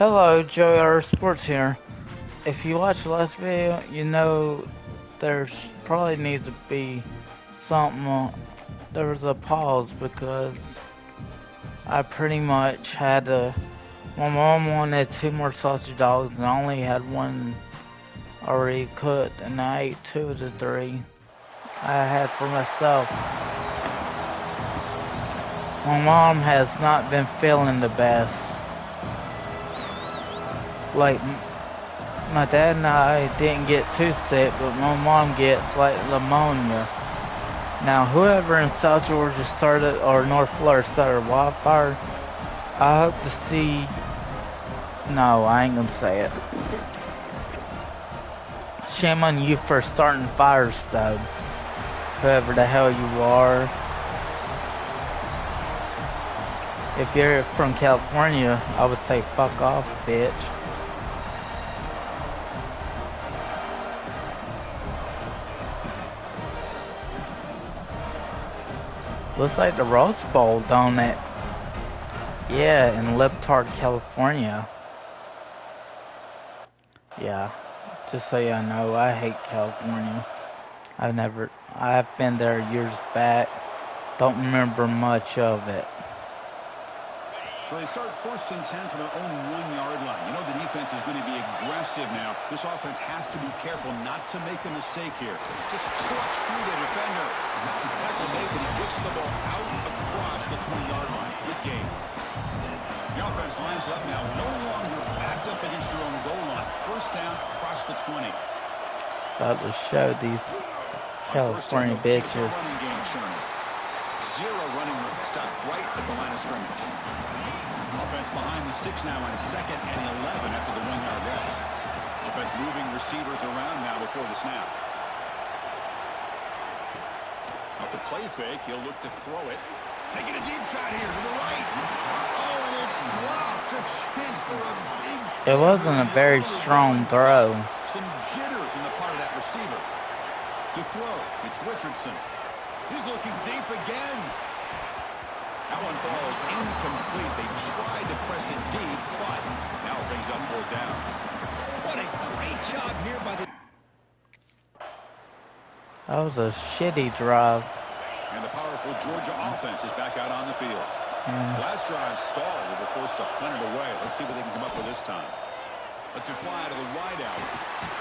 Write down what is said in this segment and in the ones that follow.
Hello, Joey R Sports here. If you watched the last video, you know there's probably needs to be something. There was a pause because I pretty much had to. My mom wanted 2 more sausage dogs, and I only had one already cooked, and I ate 2 of the 3 I had for myself. My mom has not been feeling the best. Like, my dad and I didn't get too sick, but my mom gets like pneumonia. Now, whoever in South Georgia started, or North Florida started wildfire, I hope to see. No, I ain't gonna say it. Shame on you for starting fires, though. Whoever the hell you are. If you're from California, I would say fuck off, bitch. Looks like the Rose Bowl, don't it? Yeah, in Liptard, California. Yeah, just so y'all know, I hate California. I've been there years back. Don't remember much of it. So they start 1st and 10 from their own 1-yard line. You know the defense is going to be aggressive now. This offense has to be careful not to make a mistake here. Just trucks through the defender. Tackle made, but he gets the ball out across the 20-yard line. Good game. The offense lines up now, no longer backed up against their own goal line. 1st down across the 20. About to show these California bitches. Zero running room. Stop right at the line of scrimmage. Offense behind the 6 now on 2nd and 11 after the 1-yard loss. Offense moving receivers around now before the snap. Off the play fake, he'll look to throw it. Taking a deep shot here to the right. Oh, it's dropped. A chance for a big. It wasn't a very strong throw. Some jitters in the part of that receiver. To throw, it's Richardson. He's looking deep again. That one falls incomplete. They tried to press it deep, but now it brings up 4th down. What a great job here by the... That was a shitty drive. And the powerful Georgia offense is back out on the field. Last drive stalled. They were forced to punt it away. Let's see what they can come up with this time. Let's it fly to the wideout.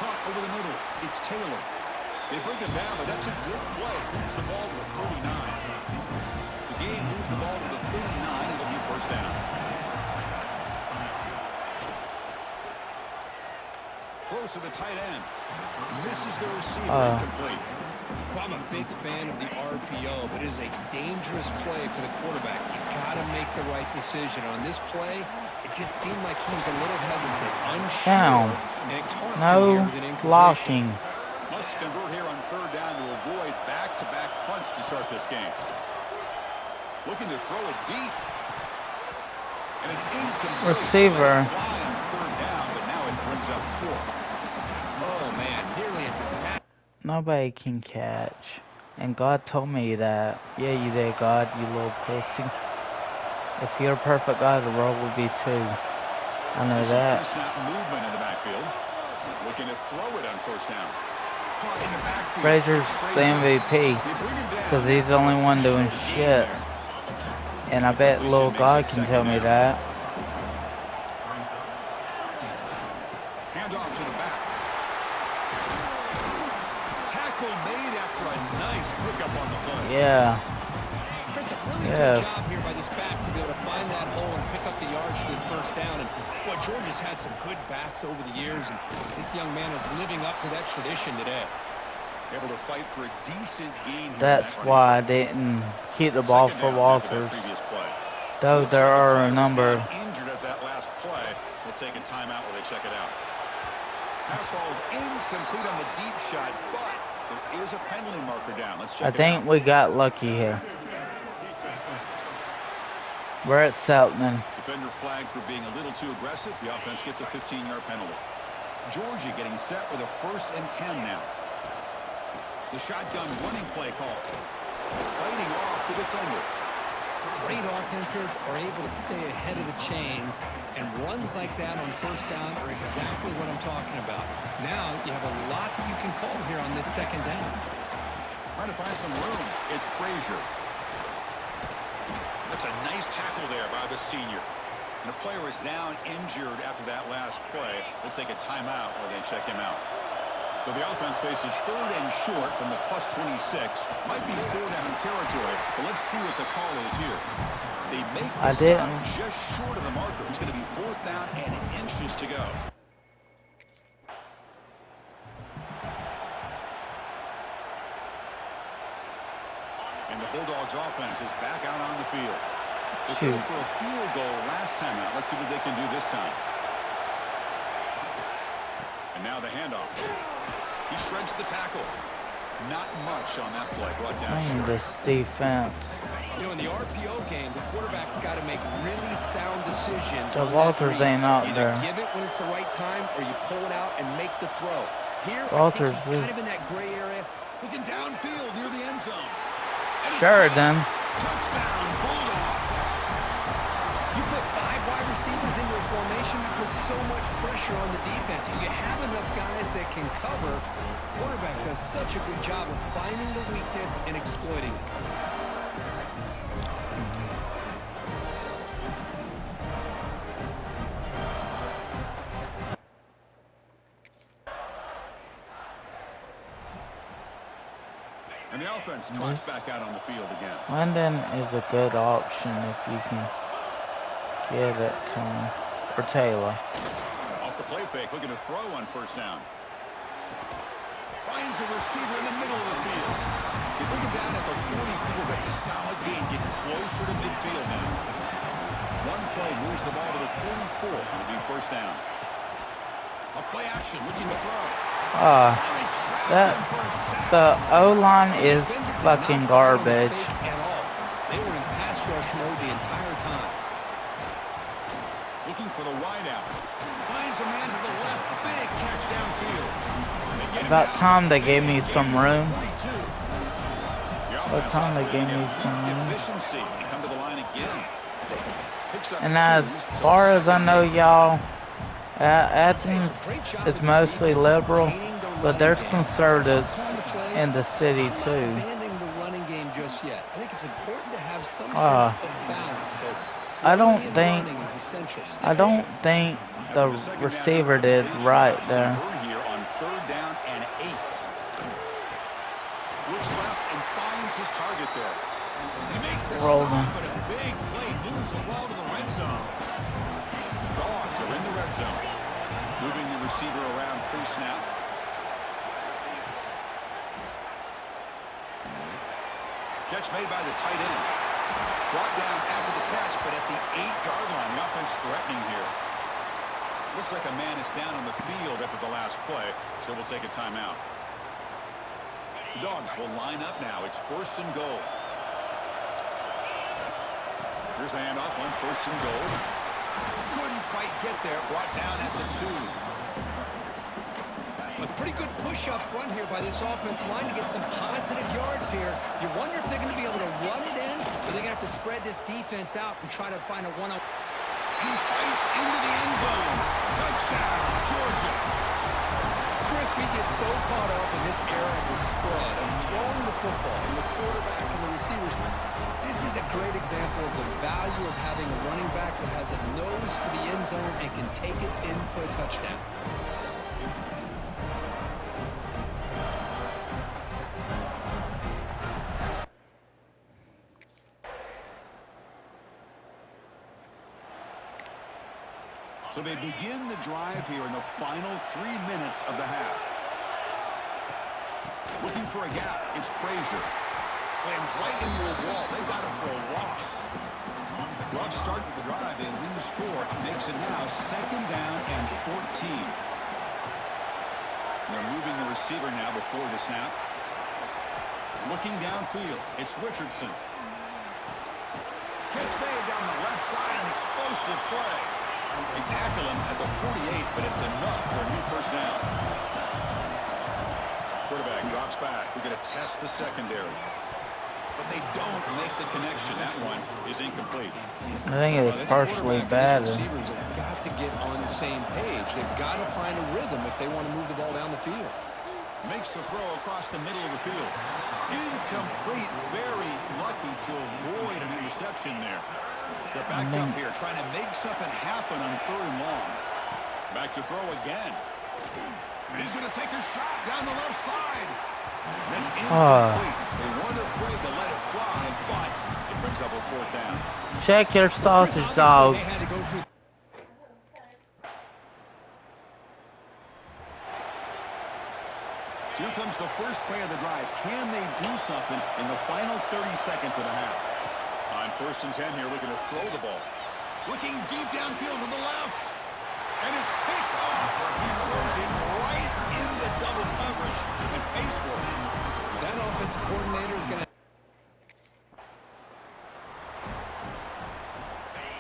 Caught over the middle. It's Taylor. They bring him down, but that's a good play. Moves the ball to the 39. The game moves the ball to the 39. It'll be 1st down. Close to the tight end. Misses the receiver. Incomplete. I'm a big fan of the RPO, but it is a dangerous play for the quarterback. You got to make the right decision. On this play, it just seemed like he was a little hesitant, unsure, and it cost him here with an incompletion. Blocking. Must convert here on 3rd down to avoid back-to-back punts to start this game. Looking to throw it deep. And it's incomplete. Receiver. Fly on 3rd down, but now it brings up 4th. Oh, man, nearly a disaster. Nobody can catch. And God told me that. Yeah, you did, God, you little pussy. If you're a perfect God, the world would be too. I know that. Snap movement in the backfield. Looking to throw it on 1st down. Frazier's the MVP because he's the only one doing shit. And I bet little God can tell me that. Hand off to the back. Tackle made after a nice pickup on the play. Yeah. Chris, a really good job here by this back to be able to find that hole and pick up the yards for this 1st down. And boy, Georgia's had some good backs over the years, and this young man is living up to that tradition today. Able to fight for a decent gain here. That's why I didn't keep the ball for Walters. Though there are a number. Injured at that last play. We'll take a timeout while they check it out. Pass falls incomplete on the deep shot, but there is a penalty marker down. Let's check it out. I think we got lucky here. We're at Seltman. Defender flagged for being a little too aggressive. The offense gets a 15-yard penalty. Georgia getting set with a 1st and 10 now. The shotgun running play call. Fighting off the defender. Great offenses are able to stay ahead of the chains, and runs like that on first down are exactly what I'm talking about. Now you have a lot that you can call here on this second down. Trying to find some room. It's Frazier. That's a nice tackle there by the senior. And the player is down injured after that last play. We'll take a timeout while they check him out. So the offense faces 3rd and short from the +26. Might be 4-down territory, but let's see what the call is here. They make the stop just short of the marker. It's going to be 4th down and inches to go. And the Bulldogs offense is back out on the field. They settled for a field goal last time out. Let's see what they can do this time. And now the handoff. He shreds the tackle. Not much on that play. Brought down short. This defense. You know, in the RPO game, the quarterback's got to make really sound decisions. The Walters ain't out there. Either give it when it's the right time, or you pull it out and make the throw. Here, Walters, I think he's kind of in that gray area. Looking downfield near the end zone. Sheridan. Touchdown, Bulldogs. You put 5 wide receivers into a formation, you put so much pressure on the defense. Do you have enough guys that can cover? Quarterback does such a good job of finding the weakness and exploiting it. And the offense trots back out on the field again. London is a good option if you can give it to him. Or Taylor. Off the play fake, looking to throw on first down. Finds a receiver in the middle of the field. They bring him down at the 44. That's a solid gain, getting closer to midfield now. One play moves the ball to the 44. It'll be first down. A play action, looking to throw. The O-line is fucking garbage. At all. They were in pass rush mode the entire time. Looking for the wideout. Finds a man to the left. Big catch downfield. About time they gave me some room. About time they gave me some room. Efficiency. They come to the line again. And as far as I know, y'all, Athens is mostly liberal, but there's conservatives in the city too. I don't think the receiver did right there. Third down and 8. Looks left and finds his target there. They make the stop, but a big play moves the ball to the red zone. Dogs are in the red zone. Moving the receiver around pre-snap. Catch made by the tight end. Brought down after the catch, but at the 8-yard line. The offense threatening here. Looks like a man is down on the field after the last play, so we'll take a timeout. The Dogs will line up now. It's 1st and goal. Here's the handoff on 1st and goal. Couldn't quite get there. Brought down at the 2. A pretty good push up front here by this offense line to get some positive yards here. You wonder if they're going to be able to run it in, or they're going to have to spread this defense out and try to find a one-on-one. He fights into the end zone. Touchdown, Georgia. Chris, we get so caught up in this era of the spread, of throwing the football, and the quarterback and the receivers. This is a great example of the value of having a running back that has a nose for the end zone and can take it in for a touchdown. So they begin the drive here in the final 3 minutes of the half. Looking for a gap. It's Frazier. Slams right into a wall. They've got him for a loss. Rough start to the drive. They lose 4. Makes it now 2nd down and 14. They're moving the receiver now before the snap. Looking downfield. It's Richardson. Catch made down the left side. An explosive play. They tackle him at the 48, but it's enough for a new 1st down. Quarterback drops back. We're going to test the secondary. but they don't make the connection. That one is incomplete. I think it was partially bad. Receivers have got to get on the same page. They've got to find a rhythm if they want to move the ball down the field. Makes the throw across the middle of the field. Incomplete. Very lucky to avoid an interception there. They're backed up here, trying to make something happen on 3rd and long. Back to throw again. And he's going to take a shot down the left side. That's incomplete. They weren't afraid to let it fly, but it brings up a 4th down. Check your sausage dog. Here comes the first play of the drive. Can they do something in the final 30 seconds of the half? On 1st and 10 here, looking to throw the ball. Looking deep downfield to the left. And it's picked off. He throws it right into double coverage and pays for it. That offensive coordinator is going to...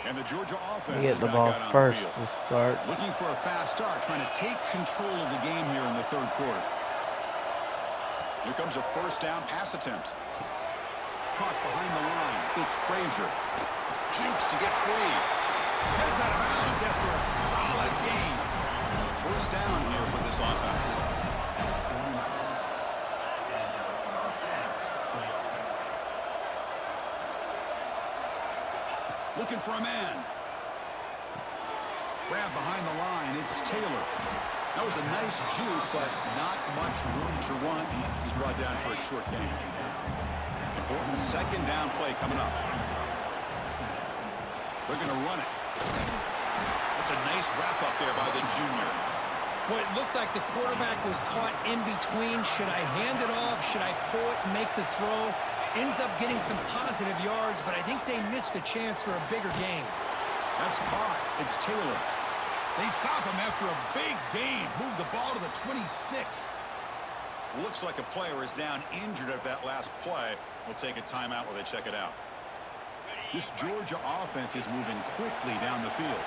And the Georgia offense Get the ball first to start. Looking for a fast start, trying to take control of the game here in the 3rd quarter. Here comes a 1st down pass attempt. Caught behind the line. It's Frazier. Jukes to get free. Heads out of bounds after a solid game. 1st down here for this offense. Looking for a man. Grab behind the line. It's Taylor. That was a nice juke, but not much room to run. He's brought down for a short gain. Important 2nd down play coming up. They're going to run it. That's a nice wrap up there by the junior. Well, it looked like the quarterback was caught in between. Should I hand it off? Should I pull it and make the throw? Ends up getting some positive yards, but I think they missed a chance for a bigger gain. That's caught. It's Taylor. They stop him after a big gain. Move the ball to the 26. Looks like a player is down injured at that last play. We'll take a timeout while they check it out. This Georgia offense is moving quickly down the field.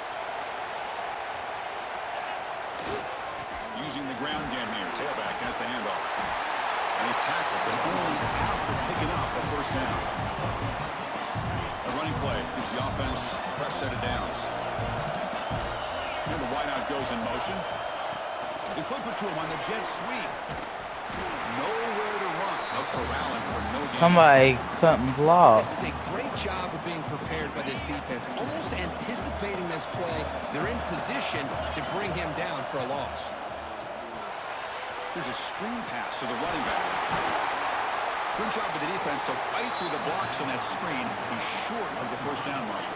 Using the ground game here. Tailback has the handoff. And he's tackled, but only after picking up a 1st down. A running play gives the offense a fresh set of downs. And the wideout goes in motion. They flip it to him on the jet sweep. Nowhere to run. No corralling for no gain. Somebody couldn't block. This is a great job of being prepared by this defense. Almost anticipating this play. They're in position to bring him down for a loss. Here's a screen pass to the running back. Good job of the defense to fight through the blocks on that screen. He's short of the 1st down mark.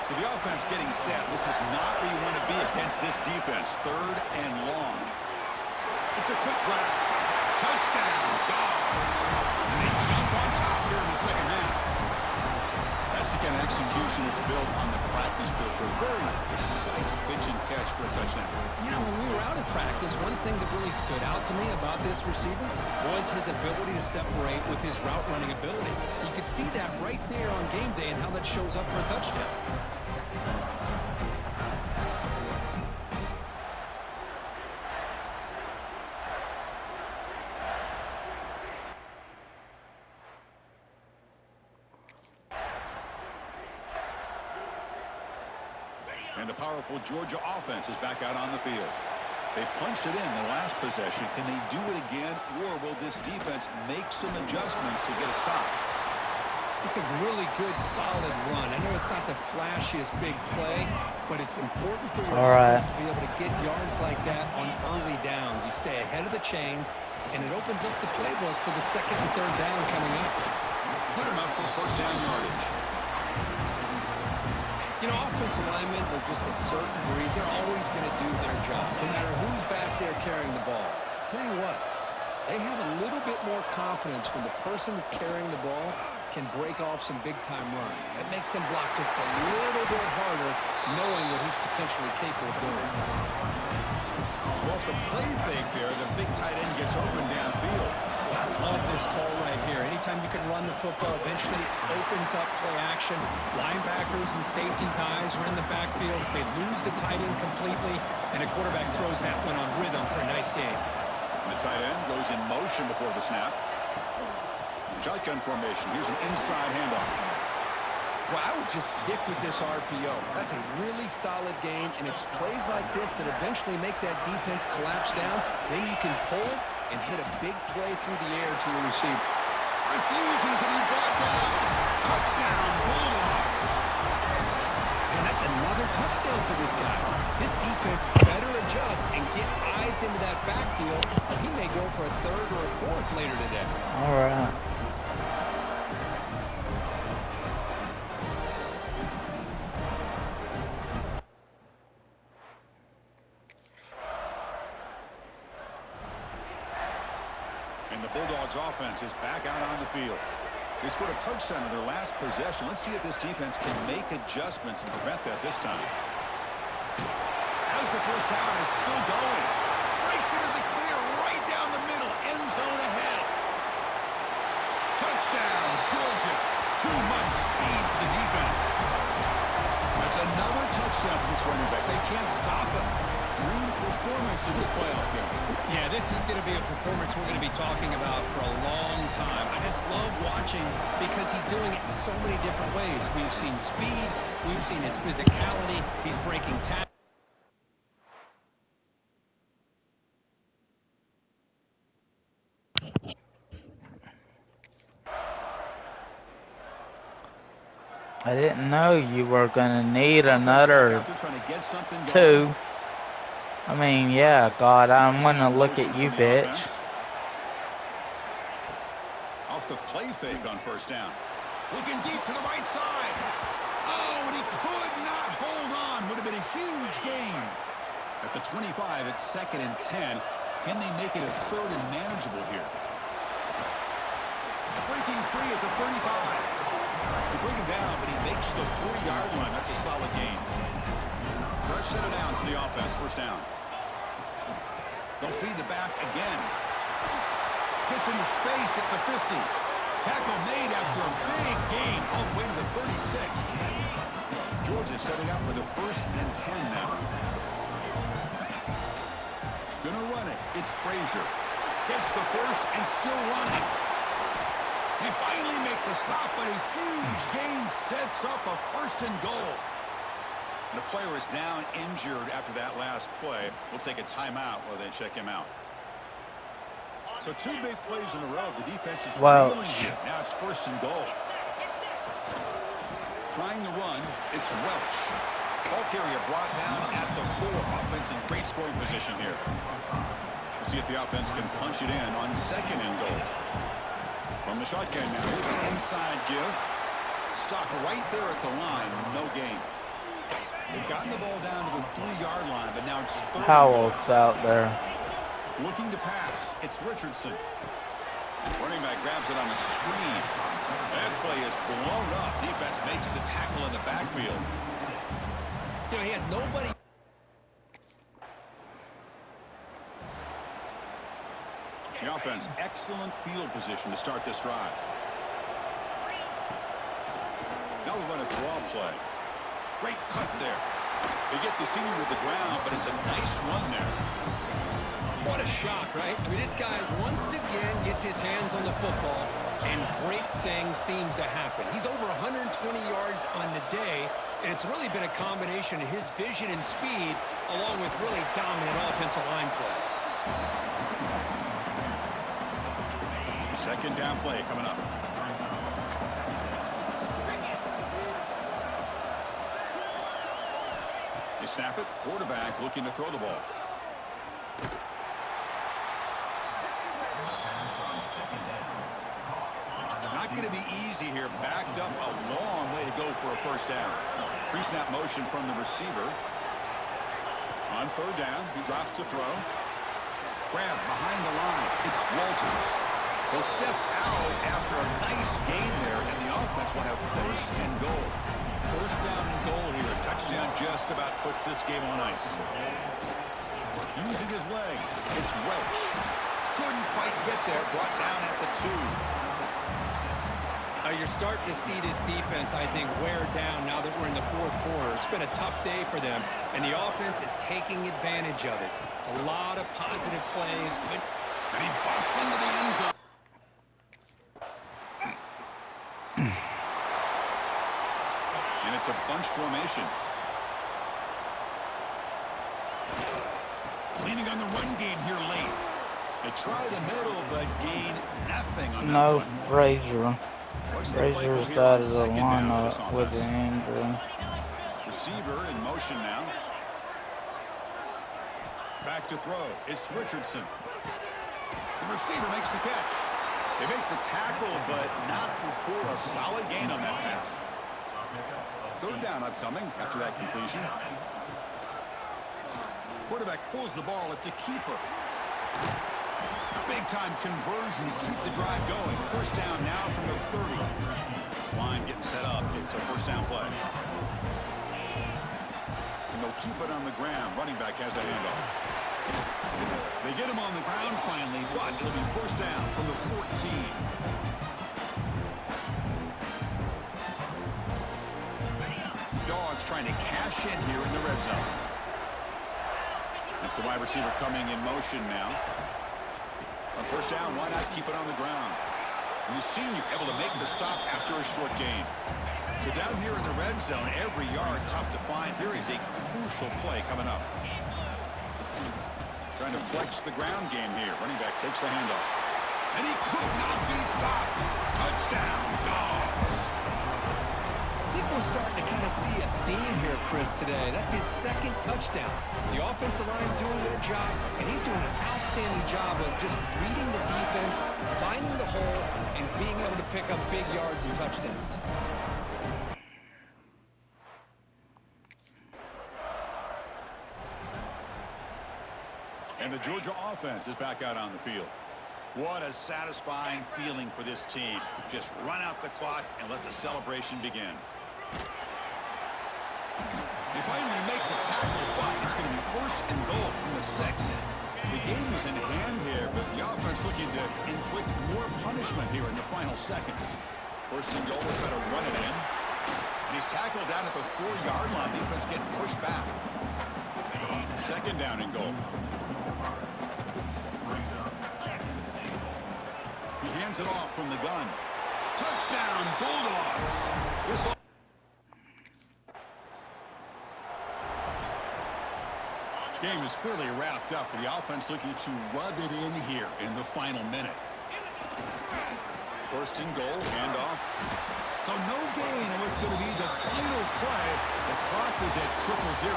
So the offense getting set. This is not where you want to be against this defense. 3rd and long. It's a quick grab. Touchdown, Dogs. And they jump on top here in the 2nd half. That's the kind of execution that's built on the practice field. A very precise pitch and catch for a touchdown. You know, when we were out at practice, one thing that really stood out to me about this receiver was his ability to separate with his route running ability. You could see that right there on game day and how that shows up for a touchdown. And the powerful Georgia offense is back out on the field. They punched it in the last possession. Can they do it again, or will this defense make some adjustments to get a stop? It's a really good, solid run. I know it's not the flashiest big play, but it's important for your offense to be able to get yards like that on early downs. You stay ahead of the chains, and it opens up the playbook for the 2nd and 3rd down coming up. Put him up for 1st down yardage. You know, offensive linemen are just a certain breed. They're always going to do their job, no matter who's back there carrying the ball. I'll tell you what, they have a little bit more confidence when the person that's carrying the ball can break off some big-time runs. That makes them block just a little bit harder, knowing what he's potentially capable of doing. So off the play fake there, the big tight end gets open downfield. I love this call right here. Anytime you can run the football, eventually it opens up play action. Linebackers and safeties' eyes are in the backfield. They lose the tight end completely, and a quarterback throws that one on rhythm for a nice game. The tight end goes in motion before the snap. Shotgun formation. Here's an inside handoff. Well, I would just stick with this RPO. That's a really solid game, and it's plays like this that eventually make that defense collapse down. Then you can pull and hit a big play through the air to your receiver. Refusing to be brought down. Touchdown, Bulldogs. And that's another touchdown for this guy. This defense better adjust and get eyes into that backfield, or he may go for a third or a fourth later today. All right. And the Bulldogs offense is back out on the field. They scored a touchdown in their last possession. Let's see if this defense can make adjustments and prevent that this time. As the first down is still going. Breaks into the clear right down the middle. End zone ahead. Touchdown, Georgia. Too much speed for the defense. That's another touchdown for this running back. They can't stop him. Dream performance in this playoff game. Yeah, this is going to be a performance we're going to be talking about for a long time. I just love watching because he's doing it in so many different ways. We've seen speed. We've seen his physicality. He's breaking tackles. I didn't know you were gonna need another 2. I mean, yeah, God, I'm gonna look at you, bitch. Off the play fake on first down. Looking deep to the right side. Oh, and he could not hold on. Would have been a huge gain. At the 25, it's 2nd and 10. Can they make it a 3rd and manageable here? Breaking free at the 35. They bring him down, but he makes the 40-yard line. That's a solid gain. Fresh set of downs for the offense. First down. They'll feed the back again. Gets into space at the 50. Tackle made after a big gain all the way to the 36. Georgia setting up for the 1st and 10 now. Gonna run it. It's Frazier. Gets the first and still running. They finally make the stop, but a huge gain sets up a 1st and goal. The player is down injured after that last play. We'll take a timeout while they check him out. So 2 big plays in a row. The defense is reeling here. Now it's 1st and goal. Trying to run, it's Welch. Ball carrier brought down at the 4. Offense in great scoring position here. We'll see if the offense can punch it in on 2nd and goal. From the shotgun now, here's an inside give. Stopped right there at the line, no gain. They've gotten the ball down to the 3-yard line, but now it's 3rd. Howell's out there. Looking to pass, it's Richardson. Running back grabs it on a screen. That play is blown up. Defense makes the tackle in the backfield. You know, he had nobody. The offense, excellent field position to start this drive. Now we run a draw play. Great cut there. They get the senior to the ground, but it's a nice run there. What a shock, right? I mean, this guy once again gets his hands on the football, and great things seems to happen. He's over 120 yards on the day, and it's really been a combination of his vision and speed, along with really dominant offensive line play. 2nd down play coming up. They snap it. Quarterback looking to throw the ball. Not going to be easy here. Backed up a long way to go for a 1st down. Pre-snap motion from the receiver. On 3rd down, he drops to throw. Grab behind the line. It's Walters. He'll step out after a nice gain there, and the offense will have 1st and goal. 1st down and goal here. A touchdown just about puts this game on ice. Using his legs, it's Welch. Couldn't quite get there. Brought down at the 2. You're starting to see this defense, I think, wear down now that we're in the 4th quarter. It's been a tough day for them, and the offense is taking advantage of it. A lot of positive plays. And he busts into the end zone. It's a bunch formation. Leaning on the run game here late. They try the middle, but gain nothing on that one. Frazier. What's the play call Frazier's here on out of the second down for this lineup with offense? the injury. Receiver in motion now. Back to throw. It's Richardson. The receiver makes the catch. They make the tackle, but not before a solid gain on that pass. Third down upcoming after that completion. Quarterback pulls the ball. It's a keeper. Big-time conversion to keep the drive going. First down now from the 30. This line getting set up. It's a first down play. And they'll keep it on the ground. Running back has a handoff. They get him on the ground finally, but it'll be first down from the 14. Dogs trying to cash in here in the red zone. It's the wide receiver coming in motion now. On first down, why not keep it on the ground? And the senior able to make the stop after a short gain. So down here in the red zone, every yard tough to find. Here is a crucial play coming up. Trying to flex the ground game here. Running back takes the handoff. And he could not be stopped. Touchdown, Dogs. I think we're starting to kind of see a theme here, Chris, today. That's his second touchdown. The offensive line doing their job, and he's doing an outstanding job of just reading the defense, finding the hole, and being able to pick up big yards and touchdowns. And the Georgia offense is back out on the field. What a satisfying feeling for this team. Just run out the clock and let the celebration begin. They finally make the tackle, but it's going to be first and goal from the 6. The game is in hand here, but the offense looking to inflict more punishment here in the final seconds. First and goal, we'll try to run it in. And he's tackled down at the 4-yard line. Defense getting pushed back. Second down and goal. He hands it off from the gun. Touchdown, Bulldogs. This game is clearly wrapped up, with the offense looking to rub it in here in the final minute. First and goal, handoff. So no gain on what's going to be the final play. The clock is at 0-0.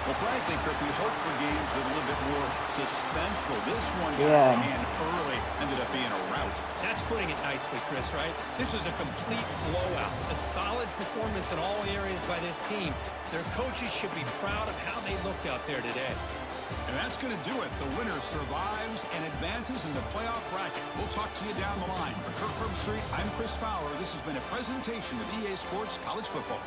Well, frankly, Kirk, we hope for games that are a little bit more suspenseful. This one got out of hand early, ended up being a rout. That's putting it nicely, Chris, right? This was a complete blowout. A solid performance in all areas by this team. Their coaches should be proud of how they looked out there today. And that's going to do it. The winner survives and advances in the playoff bracket. We'll talk to you down the line. For Kirk Herbstreit, I'm Chris Fowler. This has been a presentation of EA Sports College Football.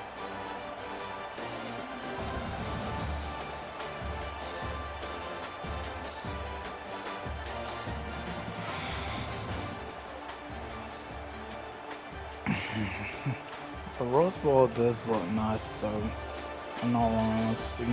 The Rose Bowl does look nice, though, in all honesty.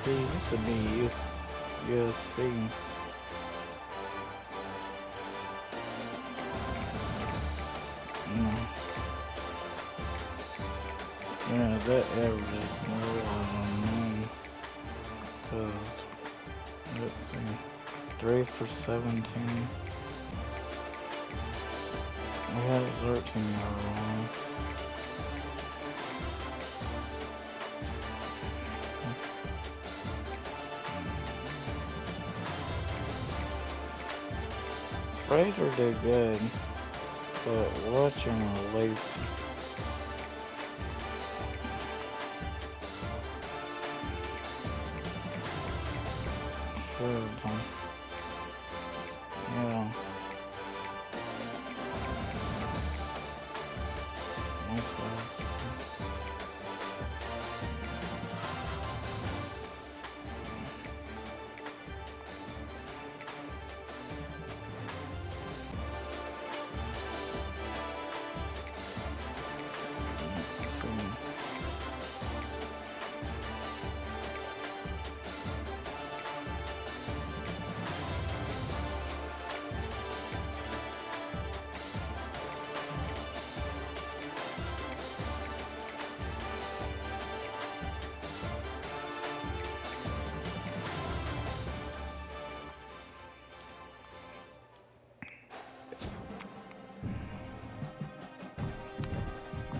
See, this would be USC. Yeah, that average is lower than me. Cause, let's see, 3 for 17. We had a 13-yard line. Frazier did good, but watching relief. Yeah.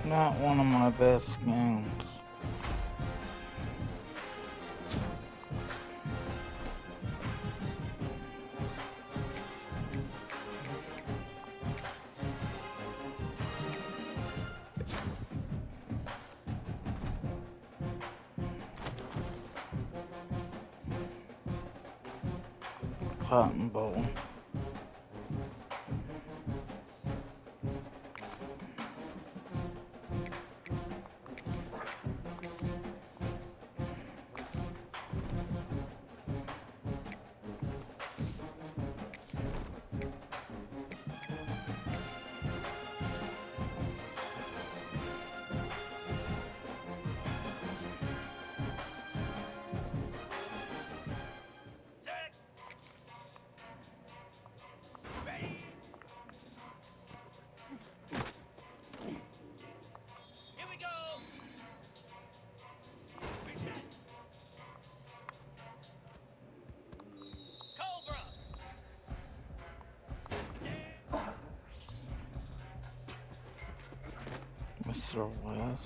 not one of my best games. Cotton Bowl. Mr. West.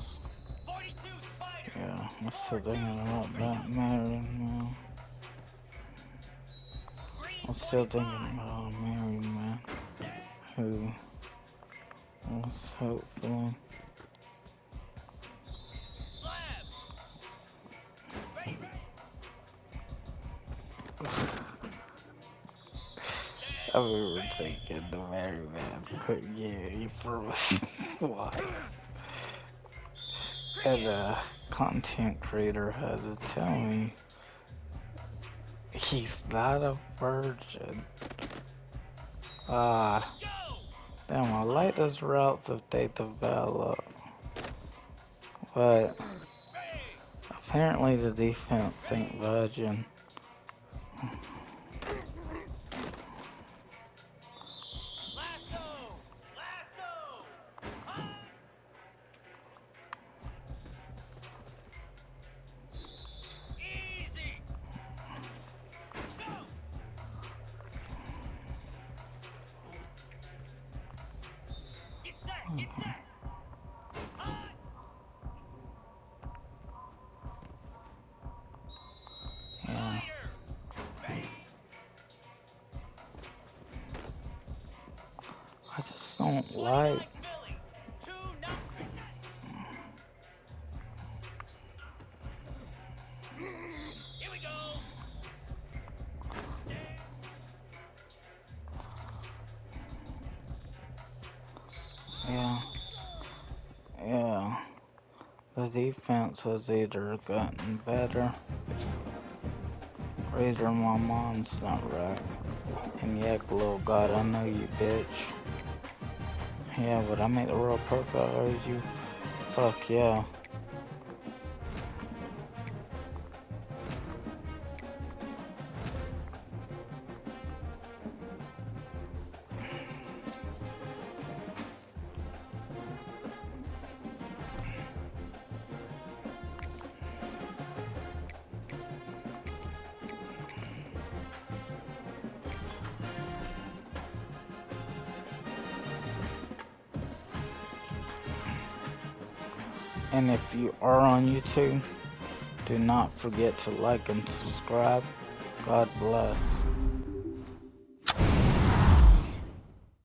Yeah, I'm still thinking about that Marion. I'm still thinking about a married man who was hopefully I remember thinking the married man couldn't get any from his wife. And a content creator had to tell me he's not a virgin. Damn, I like those routes if they develop. But apparently the defense ain't virgin. Yeah. I just don't like. Yeah. Yeah. The defense has either gotten better or either my mom's not right. And yeah, little God, I know you, bitch. Yeah, but I made the world perfect as you. Fuck yeah. And if you are on YouTube, do not forget to like and subscribe. God bless.